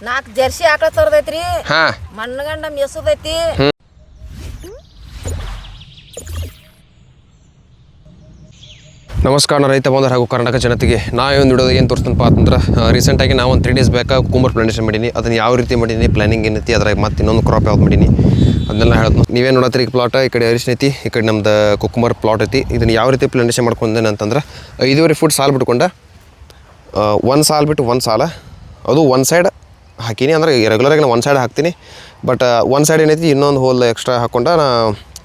4 Jersey ಆಕಳ ತರದೈತ್ರಿ. ಹಾ ಮಣ್ಣಗಂಡ ಮೆಸದೈತಿ. ನಮಸ್ಕಾರ ರೈತ ಬಂಧುರು ಹಾಗೂ ಕರ್ನಾಟಕ ಜನತೆಗೆ ನಾವೊಂದು ವಿಡಿಯೋದಾಗ ಏನು ತೋರಿಸ್ತನಪ್ಪ ಅಂತಂದ್ರೆ ರೀಸೆಂಟಾಗಿ ನಾವು ಒಂದು 3 ಡೇಸ್ ಬ್ಯಾಕ್ ಕುಕುಂಬರ್ ಪ್ಲಾಂಟೇಷನ್ ಮಾಡೀನಿ. ಅದನ್ನು ಯಾವ ರೀತಿ ಮಾಡೀನಿ, ಪ್ಲಾನಿಂಗ್ ಏನೈತಿ, ಅದ್ರಾಗ ಮತ್ತೆ ಇನ್ನೊಂದು ಕ್ರಾಪ್ ಯಾವ್ದು ಮಾಡೀನಿ ಅದನ್ನೆಲ್ಲ ಹೇಳ್ತೀನಿ. ನೀವೇನು ನೋಡತ್ತೀರಿ ಈಗ ಪ್ಲಾಟ್, ಈ ಕಡೆ ಅರಿಶಿನ ಐತಿ, ಈ ಕಡೆ ನಮ್ದು ಕುಕುಂಬರ್ ಪ್ಲಾಟ್ ಐತಿ. ಇದನ್ನು ಯಾವ ರೀತಿ ಪ್ಲಾಂಟೇಷನ್ ಮಾಡ್ಕೊಂಡೇನೆ ಅಂತಂದ್ರೆ 5.5 ಫುಟ್ ಸಾಲು ಬಿಟ್ಕೊಂಡು ಒಂದು ಸಾಲು ಬಿಟ್ಟು ಒಂದು ಸಾಲ ಅದು ಒಂದು ಸೈಡ್ ಹಾಕೀನಿ. ಅಂದರೆ ರೆಗ್ಯುಲರಾಗಿ ನಾನು ಒಂದು ಸೈಡ್ ಹಾಕ್ತೀನಿ, ಬಟ್ ಒಂದು ಸೈಡ್ ಏನೈತಿ ಇನ್ನೊಂದು ಹೋಲ್ ಎಕ್ಸ್ಟ್ರಾ ಹಾಕ್ಕೊಂಡು ನಾ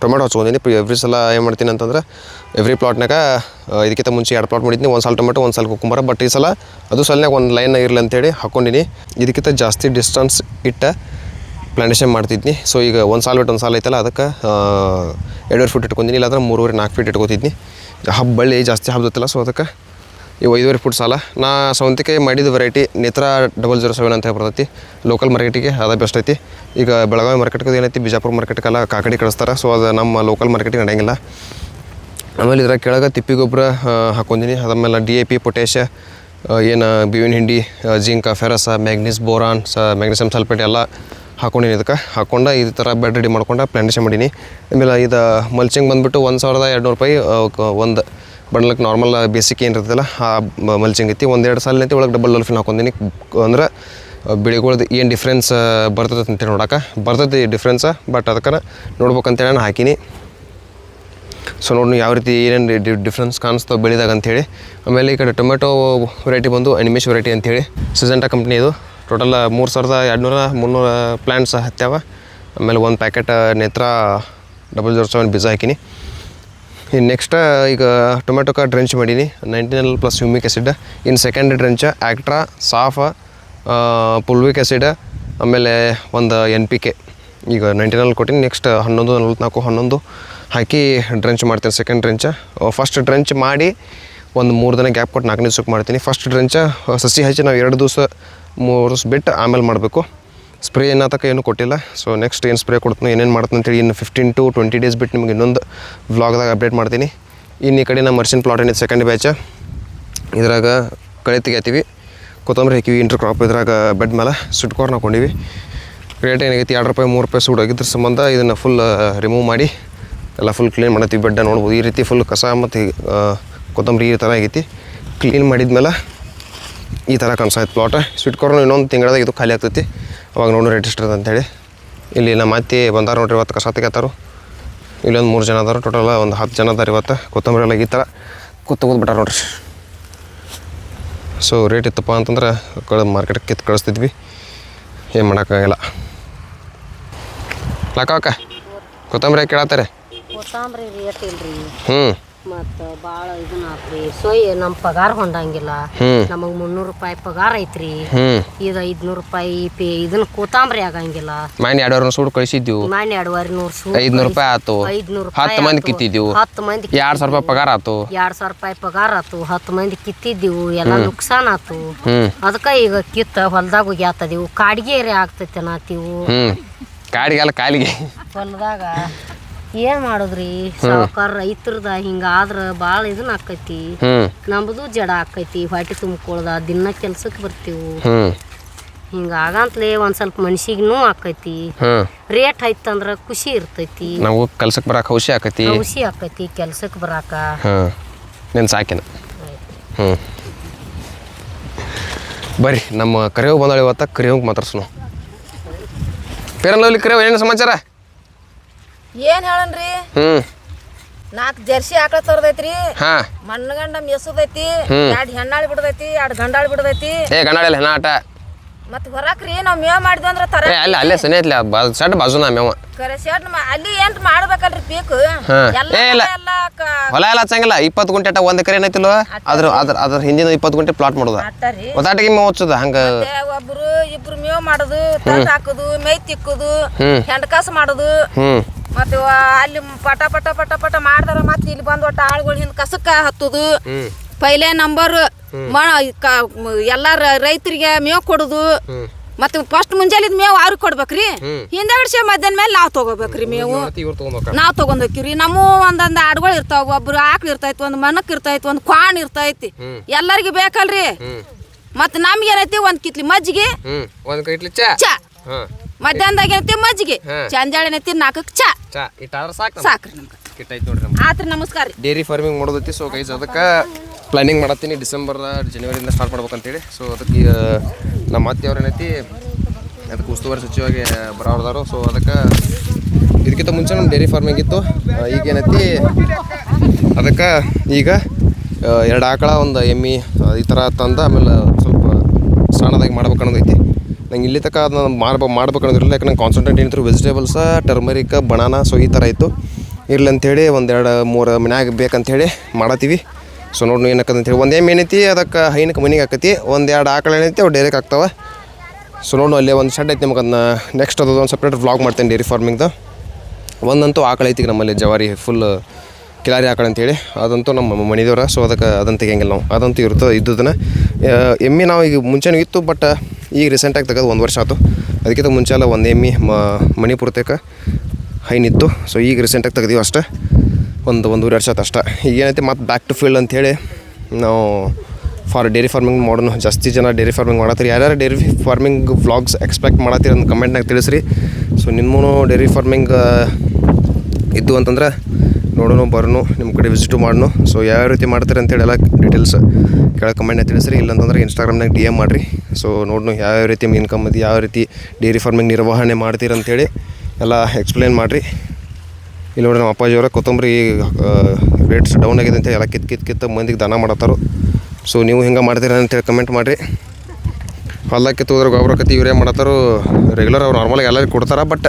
ಟೊಮೆಟೊ ಹಚ್ಕೊಂಡಿನಿ. ಎವ್ರಿ ಸಲ ಏನು ಮಾಡ್ತೀನಿ ಅಂತಂದ್ರೆ ಎವ್ರಿ ಪ್ಲಾಟ್ನಾಗ ಇದಕ್ಕಿಂತ ಮುಂಚೆ 2 ಪ್ಲಾಟ್ ಮಾಡಿದ್ದೀನಿ, ಒಂದು ಸಾಲ ಟೊಮೆಟೊ ಒಂದು ಸಾಲ ಕುಕುಂಬರ. ಬಟ್ ಈ ಸಲ ಅದು ಸಲನಾಗ ಒಂದು ಲೈನ್ ಇರಲಿ ಅಂತೇಳಿ ಹಾಕ್ಕೊಂಡಿನಿ. ಇದಕ್ಕಿಂತ ಜಾಸ್ತಿ ಡಿಸ್ಟೆನ್ಸ್ ಇಟ್ಟು ಪ್ಲಾಂಟೇಷನ್ ಮಾಡ್ತಿದ್ನಿ. ಸೊ ಈಗ ಒಂದು ಸಾಲ ಬಿಟ್ಟು ಒಂದು ಸಾಲ ಐತಲ್ಲ, ಅದಕ್ಕೆ 2.5 ಫುಟ್ ಇಟ್ಕೊಂಡಿನಿ, ಇಲ್ಲಾಂದ್ರೆ 3.5-4 ಫೀಟ್ ಇಟ್ಕೊತಿದ್ನಿ. ಬಳ್ಳಿ ಜಾಸ್ತಿ ಹಬ್ಬದತ್ತಲ್ಲ, ಸೊ ಅದಕ್ಕೆ ಇವು 5.5 ಫುಟ್ ಸಾಲ. ನಾ ಸೌಂತಿಕಾಯಿ ಮಾಡಿದ ವೆರೈಟಿ ನೇತ್ರ 007 ಅಂತ ಬರ್ತೈತಿ. ಲೋಕಲ್ ಮಾರ್ಕೆಟಿಗೆ ಅದು ಬೆಸ್ಟ್ ಐತಿ. ಈಗ ಬೆಳಗಾವಿ ಮಾರ್ಕೆಟ್ಗೆ ಏನೈತಿ, ಬಿಜಾಪುರ ಮಾರ್ಕೆಟ್ಗೆಲ್ಲ ಕಾಕಡಿ ಕಳಿಸ್ತಾರೆ. ಸೊ ಅದು ನಮ್ಮ ಲೋಕಲ್ ಮಾರ್ಕೆಟಿಗೆ ನಡೆಯಂಗಿಲ್ಲ. ಆಮೇಲೆ ಇದ್ರಾಗ ಕೆಳಗೆ ತಿಪ್ಪಿ ಗೊಬ್ಬರ ಹಾಕ್ಕೊಂಡಿನಿ. ಅದಾದ್ಮೇಲೆ DAP, ಪೊಟ್ಯಾಷ, ಏನು ಬೇವಿನ ಹಿಂಡಿ, ಜಿಂಕ, ಫೆರಸ, ಮ್ಯಾಗ್ನೀಸ್, ಬೋರಾನ್, ಮ್ಯಾಗ್ನೀಸಿಯಮ್ ಸಲ್ಫೇಟ್ ಎಲ್ಲ ಹಾಕ್ಕೊಂಡಿನಿ. ಇದಕ್ಕೆ ಹಾಕ್ಕೊಂಡು ಈ ಥರ ಬೆಡ್ ರೆಡಿ ಮಾಡ್ಕೊಂಡು ಪ್ಲಾಂಟೇಷನ್ ಮಾಡೀನಿ. ಆಮೇಲೆ ಇದು ಮಲ್ಚಿಂಗ್ ಬಂದುಬಿಟ್ಟು 1,200 ರೂಪಾಯಿ ಒಂದು ಬಂಡ್ಲಕ್ಕೆ. ನಾರ್ಮಲ್ ಬೇಸಿಕ್ ಏನು ಇರ್ತದಲ್ಲ ಆ ಮಲ್ಚಿಂಗ್ ಐತಿ. 1-2 ಸಾಲ ಐತಿ, ಒಳಗೆ ಡಬಲ್ ಡಲ್ಫಿನ್ ಹಾಕೊಂಡಿನಿ. ಅಂದ್ರೆ ಬೆಳೆಗಳ್ದು ಏನು ಡಿಫ್ರೆನ್ಸ್ ಬರ್ತದೆ ಅಂತೇಳಿ ನೋಡೋಕೆ ಬರ್ತೈತಿ ಡಿಫ್ರೆನ್ಸ, ಬಟ್ ಅದಕ್ಕೆ ನೋಡ್ಬೇಕಂತೇಳಿ ನಾನು ಹಾಕೀನಿ. ಸೊ ನೋಡಿ ಯಾವ ರೀತಿ ಏನೇನು ಡಿಫ್ರೆನ್ಸ್ ಕಾಣಿಸ್ತಾವೆ ಬೆಳೆದಾಗ ಅಂಥೇಳಿ. ಆಮೇಲೆ ಈ ಕಡೆ ಟೊಮೆಟೊ ವೆರೈಟಿ ಬಂದು ಅನಿಮೇಶ್ ವೆರೈಟಿ ಅಂಥೇಳಿ ಸಿಜೆಂಟಾ ಕಂಪ್ನಿ. ಇದು ಟೋಟಲ್ 3,200-300 ಪ್ಲ್ಯಾಂಟ್ಸ್ ಹತ್ಯಾವ. ಆಮೇಲೆ ಒಂದು ಪ್ಯಾಕೆಟ್ ನೇತ್ರ 007 ಬೀಜ ಹಾಕಿನಿ. ಇನ್ನು ನೆಕ್ಸ್ಟ್ ಈಗ ಟೊಮೆಟೊಕ್ಕೆ ಡ್ರೆಂಚ್ ಮಾಡೀನಿ 19L ಪ್ಲಸ್ ಹ್ಯೂಮಿಕ್ ಆ್ಯಸಿಡ್. ಇನ್ನು ಸೆಕೆಂಡ್ ಡ್ರೆಂಚ್ ಆ್ಯಕ್ಟ್ರಾ, ಸಾಫ, ಪುಲ್ವಿಕ್ ಆ್ಯಸಿಡ್, ಆಮೇಲೆ ಒಂದು NPK. ಈಗ 19L ಕೊಟ್ಟಿನಿ. ನೆಕ್ಸ್ಟ್ 11-44-11 ಹಾಕಿ ಡ್ರೆಂಚ್ ಮಾಡ್ತೀನಿ. ಸೆಕೆಂಡ್ ಡ್ರೆಂಚ್ ಫಸ್ಟ್ ಡ್ರೆಂಚ್ ಮಾಡಿ ಒಂದು 3 ದಿನ ಗ್ಯಾಪ್ ಕೊಟ್ಟು 4ನೇ ದಿವ್ಸಕ್ಕೆ ಮಾಡ್ತೀನಿ. ಫಸ್ಟ್ ಡ್ರೆಂಚ್ ಸಸಿ ಹಚ್ಚಿ ನಾವು 2 ದಿವಸ 3 ದಿವಸ ಬಿಟ್ಟು ಆಮೇಲೆ ಮಾಡಬೇಕು. ಸ್ಪ್ರೇ ಏನಾತಕ್ಕ ಏನೂ ಕೊಟ್ಟಿಲ್ಲ. ಸೊ ನೆಕ್ಸ್ಟ್ ಏನು ಸ್ಪ್ರೇ ಕೊಡ್ತೀನಿ, ಏನೇನು ಮಾಡ್ತೀನಿ ಅಂತೇಳಿ ಇನ್ನು 15-20 ಡೇಸ್ ಬಿಟ್ಟು ನಿಮ್ಗೆ ಇನ್ನೊಂದು ವ್ಲಾಗ್ದಾಗ ಅಪ್ಡೇಟ್ ಮಾಡ್ತೀನಿ. ಇನ್ನು ಈ ಕಡೆ ನಮ್ಮ ಮರ್ಸಿನ್ ಪ್ಲಾಟ್ ಏನಿದೆ ಸೆಕೆಂಡ್ ಬ್ಯಾಚ್. ಇದ್ರಾಗ ಕಳೆ ತೆಗಿತೀವಿ, ಕೊತ್ತಂಬರಿ ಹಾಕಿವಿ, ಇಂಟರ್ ಕ್ರಾಪ್. ಇದ್ರಾಗ ಬೆಡ್ ಮೇಲೆ ಸ್ವೀಟ್ ಕಾರ್ನ್ ಹಾಕೊಂಡಿವಿ. ರೇಟ್ ಏನಾಗೈತಿ 2 ರೂಪಾಯಿ 3 ರೂಪಾಯಿ ಸೂಡ್ ಆಗಿದ್ರ ಸಂಬಂಧ ಇದನ್ನು ಫುಲ್ ರಿಮೂವ್ ಮಾಡಿ ಎಲ್ಲ ಫುಲ್ ಕ್ಲೀನ್ ಮಾಡತ್ತೀವಿ. ಬೆಡ್ಡ ನೋಡ್ಬೋದು ಈ ರೀತಿ ಫುಲ್ ಕಸ ಮತ್ತು ಕೊತ್ತಂಬರಿ ಈ ಥರ ಆಗೈತಿ. ಕ್ಲೀನ್ ಮಾಡಿದ್ಮೇಲೆ ಈ ಥರ ಕಾಣಿಸ್ತೈತೆ ಪ್ಲಾಟ್. ಸ್ವೀಟ್ ಕಾರ್ನ್ ಇನ್ನೊಂದು ತಿಂಗಳದಾಗ ಇದು ಖಾಲಿ ಆಗ್ತೈತಿ. ಅವಾಗ ನೋಡಿ ರೇಟ್ ಇಷ್ಟದ ಅಂತೇಳಿ. ಇಲ್ಲಿ ನಮ್ಮ ಅತ್ತಿ ಬಂದಾರ ನೋಡ್ರಿ, ಇವತ್ತು ಕಸ ತೆಗಿತಾರು. ಇಲ್ಲೊಂದು 3 ಜನ ಅದಾರು, ಟೋಟಲ್ ಒಂದು 10 ಜನ ಅದಾರ. ಇವತ್ತು ಕೊತ್ತಂಬರಿ ಎಲ್ಲ ಈ ಥರ ಕೂತ್ಬಿಟ್ಟಾರ ನೋಡ್ರಿ. ಸೊ ರೇಟ್ ಇತ್ತಪ್ಪ ಅಂತಂದ್ರೆ ಮಾರ್ಕೆಟ್ಗೆ ಕಿತ್ತು ಕಳಿಸ್ತಿದ್ವಿ, ಏನು ಮಾಡೋಕ್ಕಾಗಲ್ಲ. ಲಾಕ ಕೊತ್ತಂಬರಿ ಕೇಳತ್ತಾರೆ. ಕೊತ್ತಂಬರಿ ರೇಟ್ ಇಲ್ರಿ, ಮತ್ತು ಭಾಳ ಇದನ್ನ ಹಾಕ್ರಿ. ಸೊಯ್ ನಮ್ಮ ಪಗಾರ ಹೊಂದಂಗಿಲ್ಲ. ನಮಗೆ 300 ರೂಪಾಯಿ ಪಗಾರ ಐತ್ರಿ. ಇದು 500 ರೂಪಾಯಿ ಇದನ್ನ ಕೊತ್ತಂಬರಿ ಆಗಂಗಿಲ್ಲ. ಮಾನ್ಯ 200 ಸೂಡು ಕಳಿಸಿದ್ದೀವಿ. ಮಾನ್ಯ 200 ಸೂಡು 500 ರೂಪಾಯಿ ಆಯ್ತು. 10 ಮಂದಿ ಕಿತ್ತಿದ್ದೀವಿ. 10 ಮಂದಿ 2,000 ರೂಪಾಯಿ ಪಗಾರ ಆಯ್ತು. 2,000 ರೂಪಾಯಿ ಪಗಾರ ಆಯ್ತು. 10 ಮಂದಿ ಕಿತ್ತಿದ್ದೀವಿ, ಎಲ್ಲ ನುಕ್ಸಾನ್ ಆಯ್ತು. ಅದಕ್ಕೆ ಈಗ ಕಿತ್ತ ಹೊಲ್ದಾಗ ಹೋಗ್ಯಾತದೀವು. ಕಾಡಿಗೆ ಏರಿ ಆಗ್ತೈತೆ ನಾತೀವು. ಕಾಡಿಗೆಲ್ಲ ಕಾಲಿಗೆ ಹೊಲ್ದಾಗ ಏನು ಮಾಡೋದ್ರಿ, ಸಾವುಕಾರ ರೈತರದ ಹಿಂಗಾದ್ರೆ ಭಾಳ ಇದನ್ನ ಆಕೈತಿ. ನಮ್ಮದು ಜಡ ಆಕೈತಿ, ಹೊಟ್ಟೆ ತುಂಬ್ಕೊಳ್ದ ದಿನ ಕೆಲ್ಸಕ್ಕೆ ಬರ್ತೀವಿ. ಹಿಂಗಾಗಂತಲೇ ಒಂದು ಸ್ವಲ್ಪ ಮನ್ಸಿಗೂ ಆಕೈತಿ. ರೇಟ್ ಐತಂದ್ರೆ ಖುಷಿ ಇರ್ತೈತಿ. ನಾವು ಕೆಲ್ಸಕ್ಕೆ ಬರಾಕ ಖುಷಿ ಆಕೈತಿ. ಖುಷಿ ಆಕೈತಿ ಕೆಲ್ಸಕ್ಕೆ ಬರಾಕ. ನೀನು ಸಾಕಿನ ಬರ್ರಿ. ನಮ್ಮ ಕರಿಯೋಗಿ ಬಂದಾಳೆ ಇವತ್ತ. ಕರಿಯೋಗಿ ಮಾತಾಡ್ಸೋಣ. ಪೇರನಲ್ಲಿ ಕರಿಯೋ ಏನು ಸಮಾಚಾರ? ಏನ್ ಹೇಳನ್ರಿ, 4 ಜರ್ಸಿ ಆಕಳ ತರದೈತ್ರಿ. ಮಣ್ಣಗಂಡ ಮೆಸದೈತಿ. 2 ಹೆಣ್ಣಾಳಿ ಬಿಡದೈತಿ, 2 ಗಂಡಾಳಿ ಬಿಡದೈತಿ. ಗಂಡಾಳಿ ಹೆಣ್ಣ ಆಟ ಮತ್ ಹೊರಕ್ರಿ ನಾವ್ ಮೇವ್ ಮಾಡಿದ್ವಿ ಅಂದ್ರ ತರ ಅಲ್ಲೇ ಸನಿ ಐತ್ಲ ಸಡ್ ಬಾಜುನ ಮೇವ ಕರೆ ಶೆಡ್ ಅಲ್ಲಿ ಏನ್ ಮಾಡ್ಬೇಕಲ್ರಿ ಪೀಕ್ ಹೊಲ ಎಲ್ಲ ಹಚ್ಚಂಗಿಲ್ಲ. 20 ಗುಂಟೆ 1 ಎಕರೆ ಏನೈತಿಲ್ವ ಅದ್ರ ಹಿಂದಿನ 20 ಗುಂಟೆ ಪ್ಲಾಟ್ ಮಾಡೋದು. ಒತ್ತಾಟಿಗೆ ಮೇವ್ ಹಚ್ಚೋದು. ಹಂಗ ಒಬ್ರು ಇಬ್ರು ಮೇವ್ ಮಾಡೋದು, ತಂದ್ ಹಾಕೋದು, ಮೈ ತಿಕ್ಕುದು, ಹೆಂಡಕಾಸ ಮಾಡೋದು. ಮತ್ತೆ ಅಲ್ಲಿ ಪಟ ಪಟ ಪಟ ಪಟ ಮಾಡ್ದಾರ ಮತ್ತೆ ಇಲ್ಲಿ ಬಂದ್ ಒಟ್ಟ ಆಳುಗಳು ಹಿಂದ್ ಕಸಕ್ಕ ಹತ್ತುದು. ಪೈಲೆ ನಂಬರ್ ಎಲ್ಲ ರೈತರಿಗೆ ಮೇವ್ ಕೊಡುದು. ಮತ್ತೆ ಫಸ್ಟ್ ಮುಂಜಾಲಿದ್ ಮೇವು ಅವ್ರಿಗೆ ಕೊಡ್ಬೇಕ್ರಿ. ಹಿಂದಗಡೆ ಮಧ್ಯಾಹ್ನ ಮೇಲೆ ನಾವ್ ತಗೋಬೇಕ್ರಿ ಮೇವು. ನಾವ್ ತಗೊಂಡೋಕಿವ್ರಿ. ನಮ್ಮ ಒಂದೊಂದ್ ಆಡ್ಗಳು ಇರ್ತಾವ, ಒಬ್ರು ಆಕ್ಳು ಇರ್ತೈತಿ, ಒಂದ್ ಮನಕ್ ಇರ್ತೈತಿ, ಒಂದ್ ಕ್ವಾಣ್ ಇರ್ತೈತಿ. ಎಲ್ಲರಿಗೂ ಬೇಕಲ್ರಿ. ಮತ್ತು ನಮ್ಗೆ ಏನೈತಿ ಒಂದು ಕಿತ್ಲಿ ಮಜ್ಜಿಗೆ ಒಂದು ಕೈಟ್ಲಿ ಚಾ ಚಾ ಹಾಂ ಮಧ್ಯಾಹ್ನದಾಗ ಏನೈತಿ ಮಜ್ಜಿಗೆ ಸಂಜಾಳೆ ಏನೈತಿ 4 ಚಾ ಚಾ ಇಟ್ಟಾದ್ರೆ ಸಾಕು ಸಾಕ್ರಿ ನಮ್ಗೆ ಕಿಟ್ಟೈತಿ ನೋಡ್ರಿ ನಮ್ಗೆ ಆತ್ರಿ ನಮಸ್ಕಾರ ರೀ ಡೈರಿ ಫಾರ್ಮಿಂಗ್ ಮಾಡೋದೈತಿ ಸೊ ಗೈಸ್ ಅದಕ್ಕೆ ಪ್ಲಾನಿಂಗ್ ಮಾಡತ್ತೀನಿ ಡಿಸೆಂಬರ್ ಜನವರಿಯಿಂದ ಸ್ಟಾರ್ಟ್ ಮಾಡ್ಬೇಕಂತೇಳಿ ಸೊ ಅದಕ್ಕೆ ನಮ್ಮ ಅತ್ತೆಯವ್ರು ಏನೈತಿ ಅದಕ್ಕೆ ಉಸ್ತುವಾರಿ ಸಚಿವಾಗಿ ಬರೋದಾರು ಸೊ ಅದಕ್ಕೆ ಇದಕ್ಕಿಂತ ಮುಂಚೆ ನಮ್ಮ ಡೈರಿ ಫಾರ್ಮಿಂಗ್ ಇತ್ತು ಈಗ ಏನೈತಿ ಅದಕ್ಕೆ ಈಗ 2 ಆಕಳ ಒಂದು ಎಮ್ಮೆ ಈ ಥರ ತಂದು ಆಮೇಲೆ ಸ್ವಲ್ಪ ಸಣ್ಣದಾಗಿ ಮಾಡ್ಬೇಕನ್ನೋದೈತಿ ನಂಗೆ ಇಲ್ಲಿ ತನಕ ಅದನ್ನ ಮಾಡ್ಬೇಕನ್ನೋದಿರಲಿಲ್ಲ ಯಾಕೆ ನಂಗೆ ಕಾನ್ಸಂಟ್ರೇಟ್ ಏನಿದ್ರು ವೆಜಿಟೇಬಲ್ಸ ಟರ್ಮರಿಕ್ ಬನಾನಾ ಸೊ ಈ ಥರ ಇತ್ತು ಇರ್ಲಿ ಅಂಥೇಳಿ 1-2-3 ಮನ್ಯಾಗ ಬೇಕಂಥೇಳಿ ಮಾಡತ್ತೀವಿ ಸೊ ನೋಡಿ ಏನಕ್ಕಂತ ಅಂತೇಳಿ ಒಂದು ಎಮ್ಮೆ ಏನೈತಿ ಅದಕ್ಕೆ ಹೈನಕ್ಕೆ ಮನೆಗೆ ಆಕತಿ 1-2 ಆಕಳ ಏನೈತಿ ಅವು ಡೈರೆಕ್ಟ್ ಆಗ್ತಾವೆ ಸೊ ನೋಡು ಅಲ್ಲೇ ಒಂದು ಶೆಡ್ ಐತಿ ನಿಮಗೆ ಅದನ್ನ ನೆಕ್ಸ್ಟ್ ಅದು ಒಂದು ಸಪ್ರೇಟ್ ವ್ಲಾಗ್ ಮಾಡ್ತೇನೆ ಡೈರಿ ಫಾರ್ಮಿಂಗ್ದು ಒಂದಂತೂ ಆಕಳ ಐತಿ ನಮ್ಮಲ್ಲಿ ಜವಾರಿ ಫುಲ್ ಕಿಲಾರಿ ಆಕಳ ಅಂತೇಳಿ ಅದಂತೂ ನಮ್ಮ ಮನೆದೇವ್ರ ಸೊ ಅದನ್ನು ತೆಗಿಯಂಗಿಲ್ಲ ನಾವು ಅದಂತೂ ಇದ್ದದನ್ನು ಎಮ್ಮೆ ನಾವು ಈಗ ಮುಂಚೆನೂ ಇತ್ತು ಬಟ್ ಈಗ ರೀಸೆಂಟಾಗಿ ತೆಗೆದು 1 ವರ್ಷ ಆಯ್ತು ಅದಕ್ಕಿಂತ ಮುಂಚೆ ಎಲ್ಲ ಒಂದು ಎಮ್ಮೆ ಮಣಿಪುರತಕ್ಕೆ ಹೈನಿತ್ತು ಸೊ ಈಗ ರೀಸೆಂಟಾಗಿ ತೆಗ್ದೀವಿ ಅಷ್ಟೇ 1-1.5 ವರ್ಷ ಆಯ್ತು ಅಷ್ಟೇ ಈಗ ಏನೈತಿ ಮತ್ತು ಬ್ಯಾಕ್ ಟು ಫೀಲ್ಡ್ ಅಂಥೇಳಿ ನಾವು ಡೈರಿ ಫಾರ್ಮಿಂಗ್ ಮಾಡೋಣ ಜಾಸ್ತಿ ಜನ ಡೈರಿ ಫಾರ್ಮಿಂಗ್ ಮಾಡತ್ತೀರಿ ಯಾರ್ಯಾರು ಡೈರಿ ಫಾರ್ಮಿಂಗ್ ವ್ಲಾಗ್ಸ್ ಎಕ್ಸ್ಪೆಕ್ಟ್ ಮಾಡತ್ತೀರಿ ಅಂತ ಕಮೆಂಟ್ನಾಗ ತಿಳಿಸ್ರಿ ಸೊ ನಿಮ್ಮೂ ಡೈರಿ ಫಾರ್ಮಿಂಗ್ ಇದ್ದು ಅಂತಂದ್ರೆ ನೋಡೋಣ ಬರೋಣ ನಿಮ್ಮ ಕಡೆ ವಿಸಿಟು ಮಾಡೋಣ ಸೊ ಯಾವ ರೀತಿ ಮಾಡ್ತಾರೆ ಅಂತೇಳಿ ಎಲ್ಲ ಡೀಟೇಲ್ಸ್ ಕೆಳಗೆ ಕಮೆಂಟ್ನಾಗ ತಿಳಿಸ್ರಿ ಇಲ್ಲಾಂತಂದ್ರೆ ಇನ್ಸ್ಟಾಗ್ರಾಮ್ನಾಗ DM ಮಾಡಿರಿ ಸೊ ನೋಡೋಣ ಯಾವ ರೀತಿ ಇನ್ಕಮ್ ಅದು ಯಾವ ರೀತಿ ಡೈರಿ ಫಾರ್ಮಿಂಗ್ ನಿರ್ವಹಣೆ ಮಾಡ್ತೀರಿ ಅಂತೇಳಿ ಎಲ್ಲ ಎಕ್ಸ್ಪ್ಲೇನ್ ಮಾಡಿರಿ ಇಲ್ಲಿ ನೋಡಿ ನಮ್ಮ ಅಪ್ಪಾಜಿಯವರ ಕೊತ್ತಂಬರಿ ರೇಟ್ಸ್ ಡೌನ್ ಆಗಿದೆ ಅಂತೇಳಿ ಎಲ್ಲ ಕಿತ್ತು ಮಂದಿಗೆ ದಾನ ಮಾಡತ್ತಾರೋ ಸೊ ನೀವು ಹಿಂಗೆ ಮಾಡ್ತೀರ ಅಂತೇಳಿ ಕಮೆಂಟ್ ಮಾಡಿರಿ ಹೊಲ್ದಾಗ ಕಿತ್ತೋದ್ರೆ ಗೊಬ್ಬರ ಕತ್ತಿ ಇವ್ರು ಏನು ಮಾಡತ್ತಾರೋ ರೆಗ್ಯುಲರ್ ಅವ್ರು ನಾರ್ಮಲಾಗಿ ಎಲ್ಲರಿಗೂ ಕೊಡ್ತಾರೆ ಬಟ್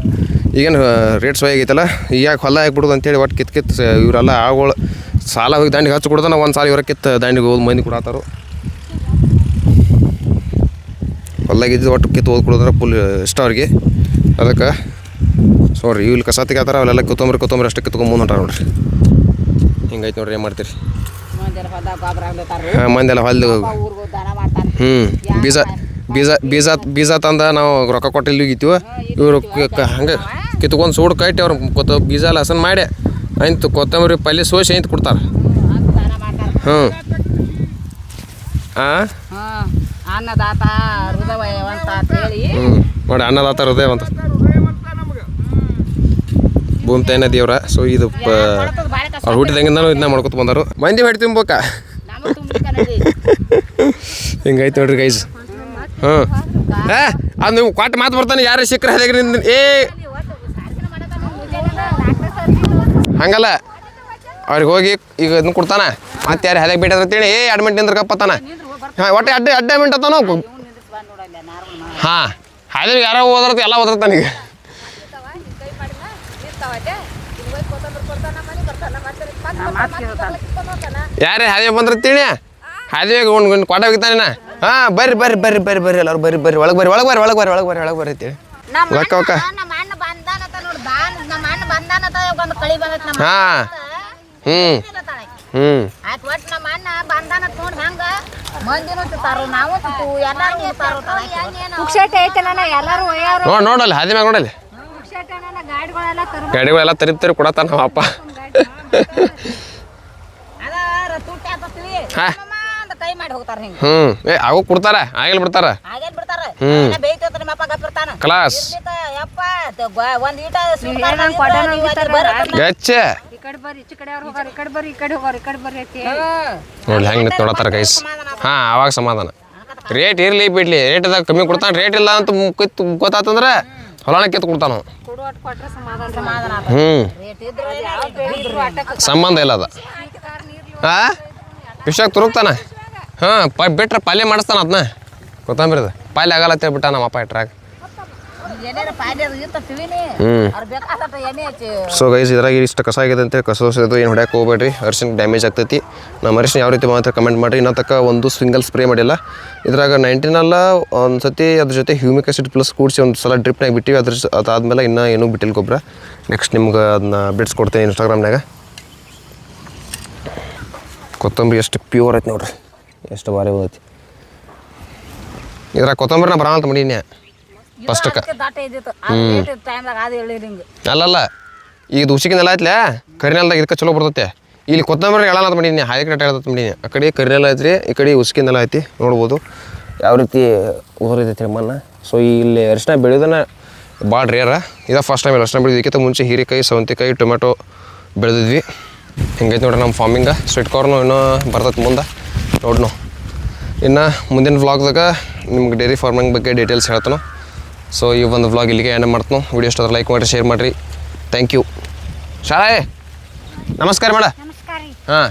ಈಗೇನು ರೇಟ್ಸ್ ಹೋಗೈತಲ್ಲ ಈಗ ಹೊಲ ಆಗಿಬಿಡೋದು ಅಂತೇಳಿ ಒಟ್ಟು ಕಿತ್ತು ಇವರೆಲ್ಲ ಆಗಳು ಸಾಲ ಹೋಗಿ ದಾಂಡಿಗೆ ಹಚ್ಚಿ ಕೊಡ್ತಾನೆ ಒಂದು ಸಾಲ ಇವರ ಕಿತ್ತು ದಾಂಡಿಗೆ ಹೋಗಿ ಮಂದಿ ಕೊಡತ್ತಾರೋ ಹೊಲ್ದಾಗಿದ್ದು ಒಟ್ಟು ಕಿತ್ತು ಓದ್ಕೊಡೋದ್ರೆ ಫುಲ್ ಇಷ್ಟ ಅವ್ರಿಗೆ ಅದಕ್ಕೆ ಸೊ ನೋಡಿರಿ ಇಲ್ಲಿ ಕಸ ತೆಗಿತಾರ ಅವೆಲ್ಲ ಕೊತ್ತಂಬರಿ ಅಷ್ಟೇ ಕಿತ್ಕೊಂಡು ಮುಂದೆ ಹೊಂಟಾರ ನೋಡ್ರಿ ಹಿಂಗೈತೆ ನೋಡ್ರಿ ಏನು ಮಾಡ್ತೀರಿ ಹಾಂ ಮಂದೆಲ್ಲ ಹೊಲ್ದು ಬೀಜ ತಂದ ನಾವು ರೊಕ್ಕ ಕೊಟ್ಟು ಇಲ್ಲಿ ಹೋಗಿತ್ತೀವಿ ಇವರು ಹಂಗೆ ಕಿತ್ಕೊಂಡು ಸೂಡು ಕಟ್ಟಿ ಅವ್ರು ಬೀಜ ಎಲ್ಲ ಹಸನ್ ಮಾಡಿ ಆಯ್ತು ಕೊತ್ತಂಬರಿ ಪಲ್ಯ ಸೋಸಿ ಐಂತ ಕೊಡ್ತಾರೆ ಅನ್ನದಾತ ಹೃದಯವಂತ ಹೇಳಿ ನೋಡಿ ಅನ್ನದಾತ ಹೃದಯವಂತ ಭೂಮಿತಾಯಿನ ದೇವ್ರ ಸೊ ಇದು ಅವ್ರು ಹುಟ್ಟಿದಂಗಿಂದನೂ ಇದನ್ನ ಮಾಡ್ಕೊತ ಬಂದರು ಮಂದಿ ಹೊಟ್ಟೆ ತುಂಬೋಕ ಹಿಂಗೈತೆ ನೋಡ್ರಿ ಗೈಸ್ ಅದು ನೀವು ಕೊಟ್ಟು ಮಾತು ಬರ್ತಾನೆ ಯಾರು ಸಿಕ್ಕರೆ ಅದಾಗ ಹಂಗಲ್ಲ ಅವ್ರಿಗೆ ಹೋಗಿ ಈಗ ಇದನ್ನ ಕೊಡ್ತಾನೆ ಮತ್ತೆ ಯಾರು ಹದಾಗ ಬೇಟದ ಅಂತೇಳಿ ಅಡ್ಮಿಂಟ್ ನಿಂದ್ರಕಪ್ಪತ್ತಾನ ಹಾಂ ಒಟ್ಟೆ ಅಡ್ಮಿಂಟ್ ಅತ್ತಾನ ಹಾಂ ಹಾಗೆ ಯಾರೋ ಓದಿರ್ತ ಎಲ್ಲ ಓದಿರ್ತಾನೆ ಈಗ ಯಾರೇ ಹಾದಿ ಬಂದಿರ್ತೀನಿ ಹಾದಿ ಕೊಟ್ಟ ಹೋಗಿತ್ತಾನ ಹಾಂ ಬರ್ರಿ ಎಲ್ಲರೂ ಬರ್ರಿ ಒಳಗೆ ಬರ್ರಿ ಅಂತೇಳಿ ಒಕ್ಕ ಹಾಂ ನೋಡಲ್ಲ ಹಾದಿ ಮ್ಯಾಗ ನೋಡಲ್ಲಿ ಗಾಡಿಗಳೆಲ್ಲ ತರಿ ಕೊಡತ್ತ ನಮ್ಮ ಅಪ್ಪ ಅವು ಕೊಡ್ತಾರ ಆಗಿಲ್ ಬಿಡ್ತಾರ ಕ್ಲಾಸ್ ನೋಡಿ ಹೆಂಗ್ ನೋಡತ್ತಾರ ಗೈಸ್ ಹಾ ಅವಾಗ ಸಮಾಧಾನ ರೇಟ್ ಇರ್ಲಿ ಬಿಡ್ಲಿ ರೇಟ್ದಾಗ ಕಮ್ಮಿ ಕೊಡ್ತಾನ ರೇಟ್ ಇಲ್ಲ ಅಂತ ಗೊತ್ತಾತಂದ್ರ ಹೊಲನ ಕಿತ್ತು ಕೊಡ್ತಾನ ಸಂಬಂಧ ಇಲ್ಲ ಅದ ವಿಷಯಕ್ಕೆ ತುರುಕ್ತಾನ ಬಿಟ್ರೆ ಪಲ್ಯ ಮಾಡಿಸ್ತಾನ ಅದನ್ನ ಕೊತ್ತಂಬರಿದ ಪಲ್ಯ ಆಗಲ್ಲ ಅಂತೇಳ್ಬಿಟ್ಟ ನಮ್ಮ ಅಪ್ಪ ಇಟ್ರಾಗ ಸೊ ಗೈಸ್ ಇದ್ರಾಗ ಇಷ್ಟು ಕಸ ಆಗಿದೆ ಅಂತೇಳಿ ಕಸ ಹೊಸದು ಏನು ಹೊಡ್ಯಾಕೆ ಹೋಗ್ಬೇಡ್ರಿ ಅರಿಶಿನ ಡ್ಯಾಮೇಜ್ ಆಗ್ತೈತಿ ನಮ್ಮ ಅರಿಶಿನ ಯಾವ ರೀತಿ ಮಾತ್ರ ಕಮೆಂಟ್ ಮಾಡಿರಿ ಇನ್ನೂ ತಕ್ಕ ಒಂದು ಸಿಂಗಲ್ ಸ್ಪ್ರೇ ಮಾಡಿಲ್ಲ ಇದ್ರಾಗ 19 ಒಂದು ಸತಿ ಅದ್ರ ಜೊತೆ ಹ್ಯೂಮಿಕ್ ಆಸಿಡ್ ಪ್ಲಸ್ ಕೂಡಿಸಿ ಒಂದು ಸಲ ಡ್ರಿಪ್ನಾಗ ಬಿಟ್ಟಿವಿ ಅದಾದ್ಮೇಲೆ ಇನ್ನೂ ಏನೂ ಬಿಟ್ಟಿಲ್ಲ ಗೊಬ್ಬರ ನೆಕ್ಸ್ಟ್ ನಿಮ್ಗೆ ಅದನ್ನ ಬಿಡಿಸ್ಕೊಡ್ತೇನೆ ಇನ್ಸ್ಟಾಗ್ರಾಮ್ನಾಗ ಕೊತ್ತಂಬರಿ ಎಷ್ಟು ಪ್ಯೂರ್ ಐತಿ ನೋಡ್ರಿ ಎಷ್ಟು ಭಾರಿ ಹೋದೈತಿ ಇದ್ರಾಗ ಕೊತ್ತಂಬರಿನ ಬರ ಅಂತ ಮಾಡೀನಿ ಫಸ್ಟಕ್ಕೆ ಅಲ್ಲಲ್ಲ ಈಗ ಉಸಿಕಿನೆಲ್ಲ ಐತ್ಲ ಕರಿನೆಲ್ದಾಗ ಇದಕ್ಕೆ ಚಲೋ ಬರ್ತೈತೆ ಇಲ್ಲಿ ಕೊತ್ತಂಬರಿ ಎಳಲ್ಲ ಅಂತ ಮಾಡೀನಿ ಹಾದಿ ಕಡೆ ಹೇಳತ್ತ ಮಾಡೀನಿ ಆ ಕಡೆ ಕರಿನೆಲ್ಲ ಐತ್ರಿ ಈ ಕಡೆ ಉಸಿಕಿನೆಲ್ಲ ಐತಿ ನೋಡ್ಬೋದು ಯಾವ ರೀತಿ ಉದುರೈತಿ ಮಣ್ಣು. ಸೊ ಇಲ್ಲಿ ಅರಿಶಿನ ಬೆಳೆಯೋದನ್ನ ಭಾಳ ರೇರ. ಇದು ಫಸ್ಟ್ ಟೈಮ್ ಅರಿಶಿನ ಬೆಳೆದಿದ್ದಕ್ಕಿಂತ ಮುಂಚೆ ಹೀರೆಕಾಯಿ, ಸೌತೆಕಾಯಿ, ಟೊಮೆಟೊ ಬೆಳೆದಿದ್ವಿ. ಹಿಂಗೈತೆ ನೋಡ್ರಿ ನಮ್ಮ ಫಾರ್ಮಿಂಗ. ಸ್ವೀಟ್ ಕಾರ್ನು ಇನ್ನೂ ಬರ್ತೈತೆ ಮುಂದೆ ನೋಡ್ನು. ಇನ್ನು ಮುಂದಿನ ವ್ಲಾಗ್ದಾಗ ನಿಮ್ಗೆ ಡೈರಿ ಫಾರ್ಮಿಂಗ್ ಬಗ್ಗೆ ಡೀಟೇಲ್ಸ್ ಹೇಳ್ತಾನೆ. ಸೊ ಈ ಒಂದು ವ್ಲಾಗ್ ಇಲ್ಲಿಗೆ ಏನೇ ಮಾಡ್ತಾನೋ. ವಿಡಿಯೋ ಇಷ್ಟ ಲೈಕ್ ಮಾಡಿರಿ, ಶೇರ್ ಮಾಡಿರಿ. Thank you. ಶಾಲೆ ನಮಸ್ಕಾರ ಮೇಡ. ನಮಸ್ಕಾರ ರೀ. ಹಾಂ